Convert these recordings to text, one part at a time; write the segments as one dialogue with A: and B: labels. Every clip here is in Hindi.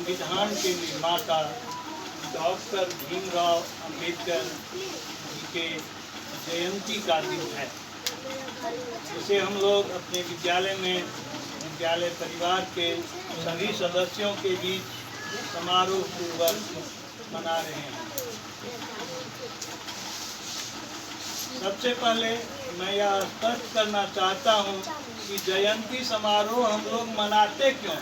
A: संविधान के निर्माता डॉक्टर भीमराव अंबेडकर जी के जयंती का दिन है, जिसे हम लोग अपने विद्यालय में विद्यालय परिवार के सभी सदस्यों के बीच समारोह पूर्वक मना रहे हैं। सबसे पहले मैं यह स्पष्ट करना चाहता हूँ कि जयंती समारोह हम लोग मनाते क्यों।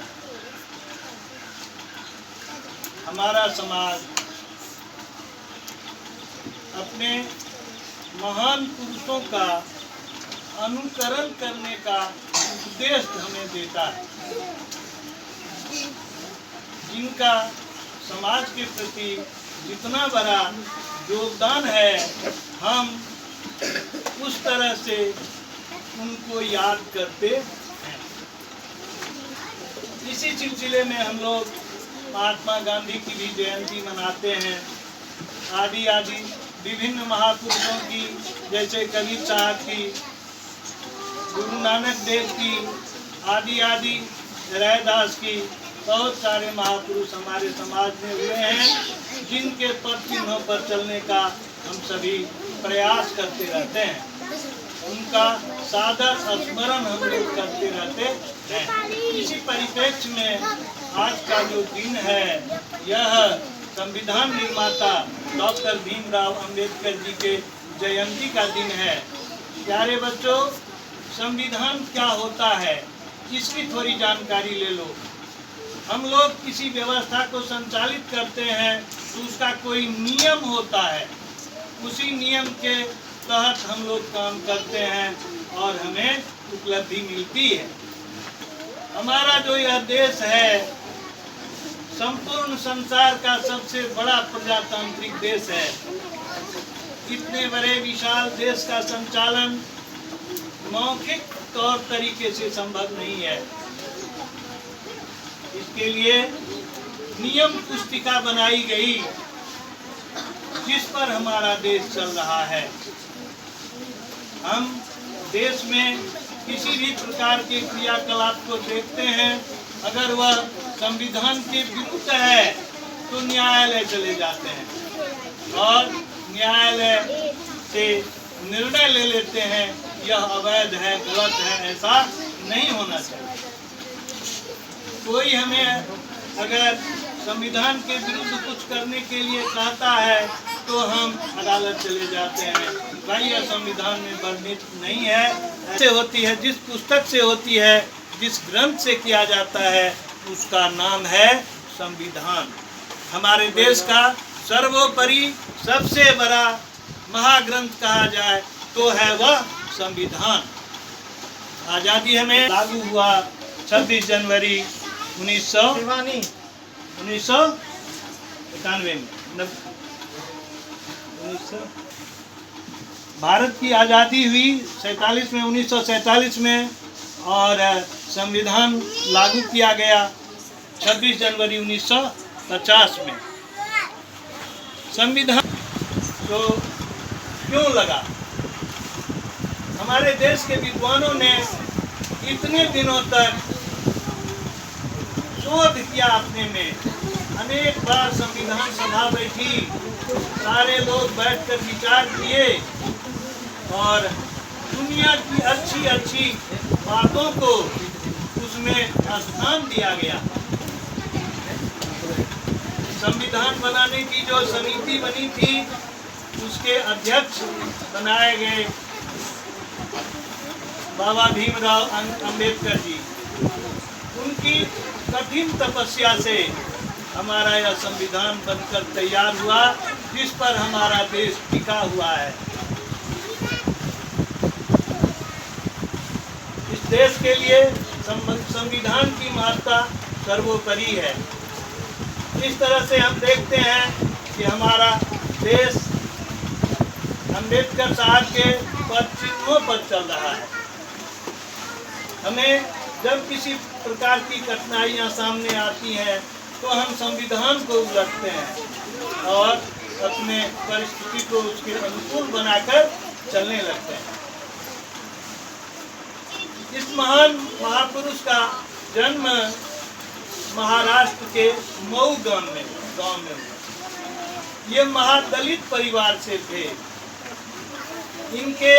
A: हमारा समाज अपने महान पुरुषों का अनुकरण करने का उपदेश हमें देता है, जिनका समाज के प्रति जितना बड़ा योगदान है, हम उस तरह से उनको याद करते हैं। इसी सिलसिले में हम लोग महात्मा गांधी की भी जयंती मनाते हैं। आदि आदि विभिन्न महापुरुषों की, जैसे कबीर साहब की, गुरु नानक देव की, आदि आदि रैदास की, बहुत सारे महापुरुष हमारे समाज में हुए हैं, जिनके पद चिन्हों पर चलने का हम सभी प्रयास करते रहते हैं। उनका सादर स्मरण हम लोग करते रहते हैं। इसी परिप्रेक्ष्य में आज का जो दिन है, यह संविधान निर्माता डॉक्टर भीमराव अंबेडकर जी के जयंती का दिन है। प्यारे बच्चों, संविधान क्या होता है, इसकी थोड़ी जानकारी ले लो। हम लोग किसी व्यवस्था को संचालित करते हैं तो उसका कोई नियम होता है, उसी नियम के तहत हम लोग काम करते हैं और हमें उपलब्धि मिलती है। हमारा जो यह देश है, संपूर्ण संसार का सबसे बड़ा प्रजातांत्रिक देश है। इतने बड़े विशाल देश का संचालन मौखिक तौर तरीके से संभव नहीं है। इसके लिए नियम पुस्तिका बनाई गई, जिस पर हमारा देश चल रहा है। हम देश में किसी भी प्रकार के क्रियाकलाप को देखते हैं, अगर वह संविधान के विरुद्ध है तो न्यायालय चले जाते हैं और न्यायालय से निर्णय ले लेते हैं, यह अवैध है, गलत है, ऐसा नहीं होना चाहिए। कोई हमें अगर संविधान के विरुद्ध कुछ करने के लिए कहता है तो हम अदालत चले जाते हैं। भाई, यह संविधान में वर्णित नहीं है। ऐसे होती है, जिस पुस्तक से होती है, जिस ग्रंथ से किया जाता है, उसका नाम है संविधान। हमारे देश का सर्वोपरि सबसे बड़ा महाग्रंथ कहा जाए तो है वह संविधान। आज़ादी हमें लागू हुआ 26 जनवरी 1991 में। भारत की आज़ादी हुई 1947 में और संविधान लागू किया गया 26 जनवरी 1950 में। संविधान तो क्यों लगा? हमारे देश के विद्वानों ने इतने दिनों तक शोध किया अपने में, अनेक बार संविधान सभा बैठी, सारे लोग बैठकर विचार किए और दुनिया की अच्छी अच्छी बातों को उसमें स्थान दिया गया। संविधान बनाने की जो समिति बनी थी, उसके अध्यक्ष बनाए गए बाबा भीमराव अंबेडकर जी। उनकी कठिन तपस्या से हमारा यह संविधान बनकर तैयार हुआ, जिस पर हमारा देश टिका हुआ है। इस देश के लिए संविधान की महत्ता सर्वोपरि है। इस तरह से हम देखते हैं कि हमारा देश अंबेडकर साहब के पद चिन्हों पर चल रहा है। हमें जब किसी प्रकार की कठिनाइयाँ सामने आती हैं तो हम संविधान को उलटते हैं और अपने परिस्थिति को उसके अनुकूल बनाकर चलने लगते हैं। इस महान महापुरुष का जन्म महाराष्ट्र के मऊ गांव में हुआ। ये महादलित परिवार से थे। इनके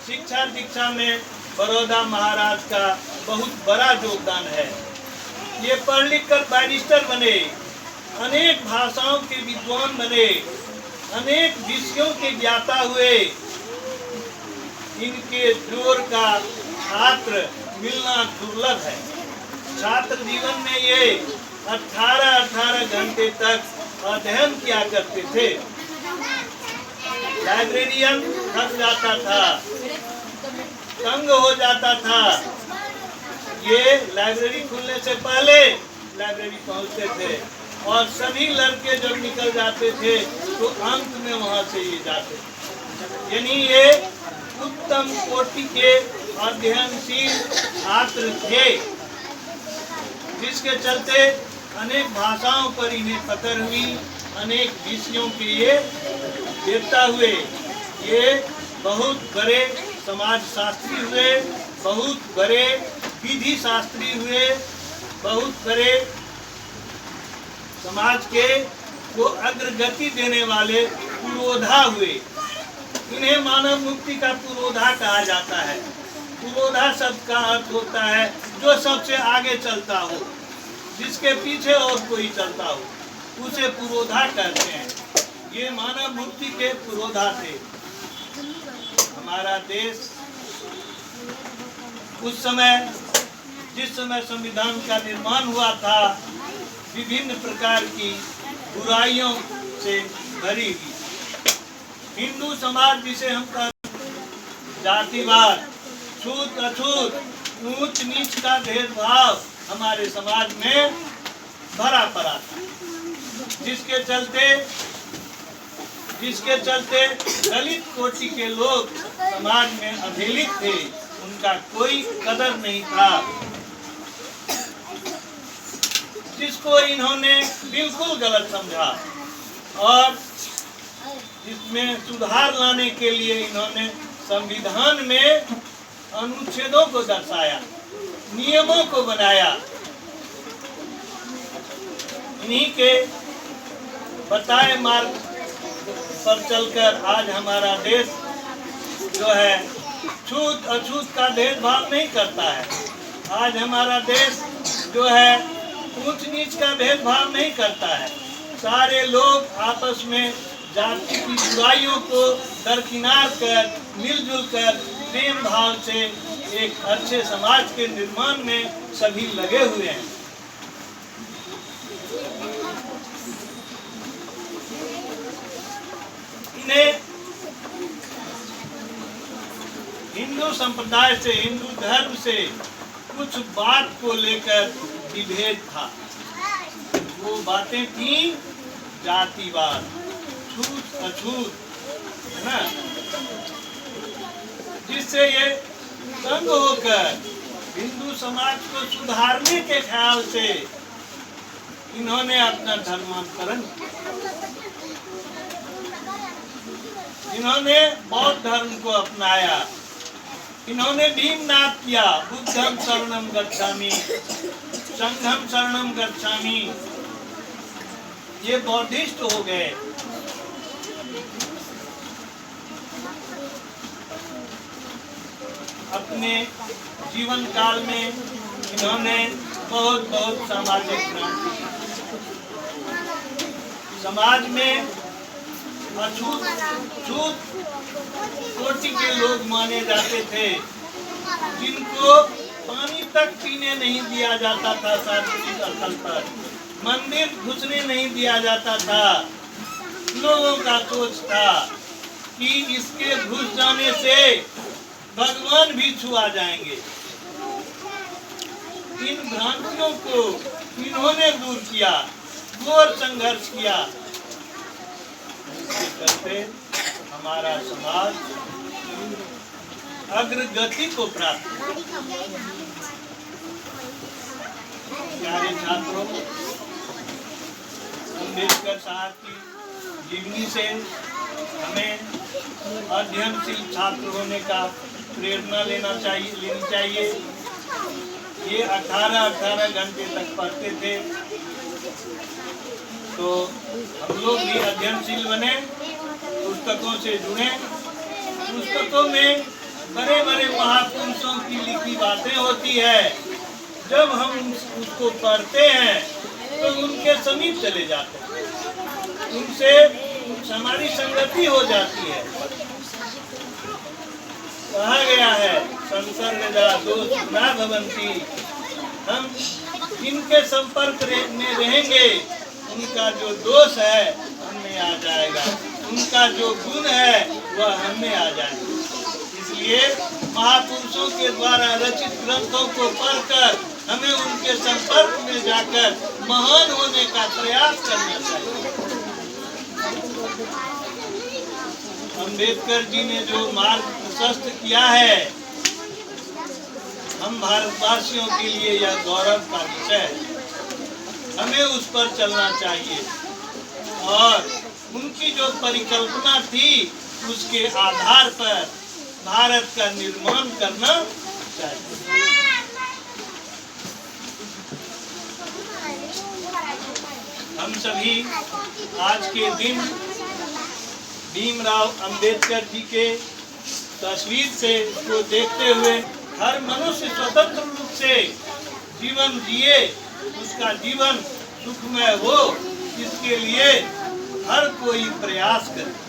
A: शिक्षा दीक्षा में बड़ौदा महाराज का बहुत बड़ा योगदान है। ये पढ़ लिख कर बैरिस्टर बने, अनेक भाषाओं के विद्वान बने, अनेक विषयों के ज्ञाता हुए। इनके जोर का छात्र मिलना दुर्लभ है। छात्र जीवन में ये 18-18 घंटे तक अध्ययन किया करते थे। लाइब्रेरियन थक जाता था, तंग हो जाता था। ये लाइब्रेरी खुलने से पहले लाइब्रेरी पहुंचते थे और सभी लड़के जब निकल जाते थे तो अंत में वहां से ये जाते थे। यानी ये उत्तम कोटि के अध्ययनशील छात्र थे, जिसके चलते अनेक भाषाओं पर इन्हें पकड़ हुई, अनेक विषयों के ये देवता हुए। ये बहुत बड़े समाज शास्त्री हुए, बहुत बड़े विधि शास्त्री हुए, बहुत बड़े समाज के को अग्रगति देने वाले पुरोधा हुए। इन्हें मानव मुक्ति का पुरोधा कहा जाता है। पुरोधा शब्द का अर्थ होता है जो सबसे आगे चलता हो, जिसके पीछे और कोई चलता हो, उसे पुरोधा कहते हैं। ये मानव मुक्ति के पुरोधा थे। हमारा देश उस समय, जिस समय संविधान का निर्माण हुआ था, विभिन्न प्रकार की बुराइयों से भरी हुई। हिंदू समाज जिसे हम कहते हैं, जातिवाद, छूत अछूत, ऊंच नीच का भेदभाव हमारे समाज में भरा पड़ा था, जिसके चलते दलित कोटि के लोग समाज में अवहेलित थे। उनका कोई कदर नहीं था, जिसको इन्होंने बिल्कुल गलत समझा और इसमें सुधार लाने के लिए इन्होंने संविधान में अनुच्छेदों को दर्शाया, नियमों को बनाया। इन्हीं के बताए मार्ग पर चलकर आज हमारा देश जो है छूत अछूत का भेदभाव नहीं करता है। आज हमारा देश जो है ऊंच नीच का भेदभाव नहीं करता है। सारे लोग आपस में जाति की बुराइयों को दरकिनार कर, मिलजुल कर, प्रेम भाव से एक अच्छे समाज के निर्माण में सभी लगे हुए हैं। इन्हें हिंदू संप्रदाय से, हिंदू धर्म से कुछ बात को लेकर विभेद था। वो बातें थी जातिवाद, छूत अछूत, है ना, जिससे ये तंग होकर हिंदू समाज को सुधारने के ख्याल से इन्होंने अपना धर्मांतरण, इन्होंने बौद्ध धर्म को अपनाया। इन्होंने भीमनाद किया, बुद्धम शरणम गच्छामि, संघम शरणम गच्छामि। ये बौद्धिस्ट हो गए। अपने जीवन काल में इन्होंने बहुत सामाजिक क्रांति की। समाज में अछूत कोटि के लोग माने जाते थे, जिनको पानी तक पीने नहीं दिया जाता था, सार्वजनिक स्थल पर मंदिर घुसने नहीं दिया जाता था। लोगों का सोच था कि इसके घुस जाने से भगवान भी छुआ जाएंगे। इन भ्रांतियों को इन्होंने दूर किया, घोर संघर्ष किया। इसके चलते हमारा समाज अग्रगति को प्राप्त किया। प्यारे छात्रों, अम्बेडकर साहब की जीवनी से हमें अध्ययनशील छात्र होने का प्रेरणा लेनी चाहिए। ये 18-18 घंटे तक पढ़ते थे। तो हम लोग भी अध्ययनशील बने, पुस्तकों से जुड़े। पुस्तकों में बड़े बड़े महापुरुषों की लिखी बातें होती है। जब हम उसको पढ़ते हैं तो उनके समीप चले जाते हैं, उनसे हमारी संगति हो जाती है। कहा गया है संसर्गजा दोष न भवन्ति, हम इनके संपर्क में रहेंगे, उनका जो दोष है हमें आ जाएगा, उनका जो गुण है वह हमें आ जाएगा। इसलिए महापुरुषों के द्वारा रचित ग्रंथों को पढ़कर हमें उनके संपर्क में जाकर महान होने का प्रयास करना चाहिए। अम्बेडकर जी ने जो मार्ग प्रशस्त किया है, हम भारतवासियों के लिए यह गौरव का विषय है। हमें उस पर चलना चाहिए और उनकी जो परिकल्पना थी उसके आधार पर भारत का निर्माण करना चाहिए। हम सभी आज के दिन भीमराव अंबेडकर जी के तस्वीर से को देखते हुए हर मनुष्य स्वतंत्र रूप से जीवन जिए, उसका जीवन सुखमय हो, इसके लिए हर कोई प्रयास करे।